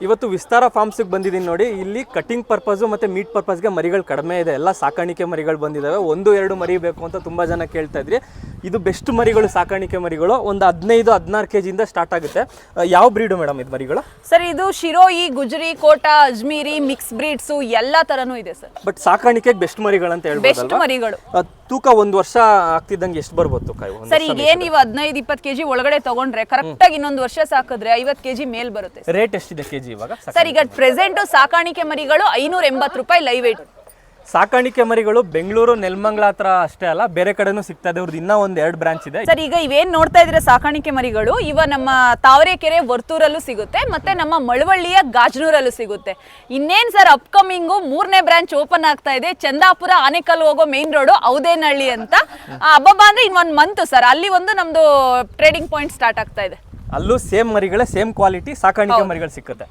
ಇವತ್ತು ವಿಸ್ತಾರ ಫಾರ್ಮ್ಸ್ಗೆ ಬಂದಿದ್ದೀನಿ ನೋಡಿ. ಇಲ್ಲಿ ಕಟಿಂಗ್ ಪರ್ಪಸು ಮತ್ತು ಮೀಟ್ ಪರ್ಪಸ್ಗೆ ಮರಿಗಳು ಕಡಿಮೆ ಇದೆ. ಎಲ್ಲ ಸಾಕಾಣಿಕೆ ಮರಿಗಳು ಬಂದಿದ್ದಾವೆ. 1-2 ಮರಿ ಬೇಕು ಅಂತ ತುಂಬ ಜನ ಕೇಳ್ತಾ ಇದ್ರಿ. ಇದು ಬೆಸ್ಟ್ ಮರಿಗಳು, ಸಾಕಾಣಿಕೆ ಮರಿಗಳು. ಒಂದು 15-16 kg ಸ್ಟಾರ್ಟ್ ಆಗುತ್ತೆ. ಯಾವ ಬ್ರೀಡು ಮೇಡಮ್ ಇದು ಮರಿಗಳು? ಸರ್ ಇದು ಶಿರೋಯಿ, ಗುಜರಿ, ಕೋಟಾ, ಅಜ್ಮೀರಿ, ಮಿಕ್ಸ್ ಬ್ರೀಡ್ಸು ಎಲ್ಲ ತರನೂ ಇದೆ ಸರ್. ಬಟ್ ಸಾಕಾಣಿಕೆಗೆ ಬೆಸ್ಟ್ ಮರಿಗಳು ಅಂತ ಹೇಳ್ಬೋದು. ಬೆಸ್ಟ್ ಮರಿಗಳು. ತೂಕ 1 ವರ್ಷ ಆಗ್ತಿದ್ದಂಗೆ ಎಷ್ಟು ಬರ್ಬೋದು ತೂಕ? ಸರ್ ಈಗ ಏನ್ ನೀವು 15-20 kg ಒಳಗಡೆ ತಗೊಂಡ್ರೆ ಕರೆಕ್ಟ್ ಆಗಿ ಇನ್ನೊಂದು ವರ್ಷ ಸಾಕಿದ್ರೆ 50 kg ಮೇಲ್ ಬರುತ್ತೆ. ರೇಟ್ ಎಷ್ಟಿದೆ ಕೆಜಿ ಇವಾಗ? ಸರ್ ಈಗ ಪ್ರೆಸೆಂಟ್ ಸಾಕಾಣಿಕೆ ಮರಿಗಳು 580 ರೂಪಾಯಿ ಲೈವ್ ವೇಟ್. ಸಾಕಾಣಿಕೆ ಮರಿಗಳು ಬೆಂಗಳೂರು, ನೆಲಮಂಗಲ ಹತ್ರ ಅಷ್ಟೇ ಅಲ್ಲ, ಬೇರೆ ಕಡೆನೂ ಸಿಗ್ತಾ ಇದೆ. ಅವ್ರದ್ದು ಇನ್ನೂ 1-2 ಬ್ರಾಂಚ್ ಇದೆ. ಸರ್ ಈಗ ಇವೇನ್ ನೋಡ್ತಾ ಇದ್ರೆ ಸಾಕಾಣಿಕೆ ಮರಿಗಳು ಇವ ನಮ್ಮ ತಾವರೆಕೆರೆ, ವರ್ತೂರಲ್ಲೂ ಸಿಗುತ್ತೆ, ಮತ್ತೆ ನಮ್ಮ ಮಳವಳ್ಳಿಯ ಗಾಜನೂರಲ್ಲೂ ಸಿಗುತ್ತೆ. ಇನ್ನೇನ್ ಸರ್ ಅಪ್ಕಮಿಂಗು 3ನೇ ಬ್ರಾಂಚ್ ಓಪನ್ ಆಗ್ತಾ ಇದೆ. ಚಂದಾಪುರ ಆನೇಕಲ್ ಹೋಗೋ ಮೇನ್ ರೋಡ್ ಔದೇನಹಳ್ಳಿ ಅಂತ. ಹಬ್ಬ ಅಂದ್ರೆ ಇನ್ 1 ಮಂತ್ ಸರ್ ಅಲ್ಲಿ ಒಂದು ನಮ್ದು ಟ್ರೇಡಿಂಗ್ ಪಾಯಿಂಟ್ ಸ್ಟಾರ್ಟ್ ಆಗ್ತಾ ಇದೆ. ಅಲ್ಲೂ ಸೇಮ್ ಮರಿಗಳೇ, ಸೇಮ್ ಕ್ವಾಲಿಟಿ ಸಾಕಾಣಿಕೆ ಮರಿಗಳು ಸಿಕ್ಕುತ್ತೆ.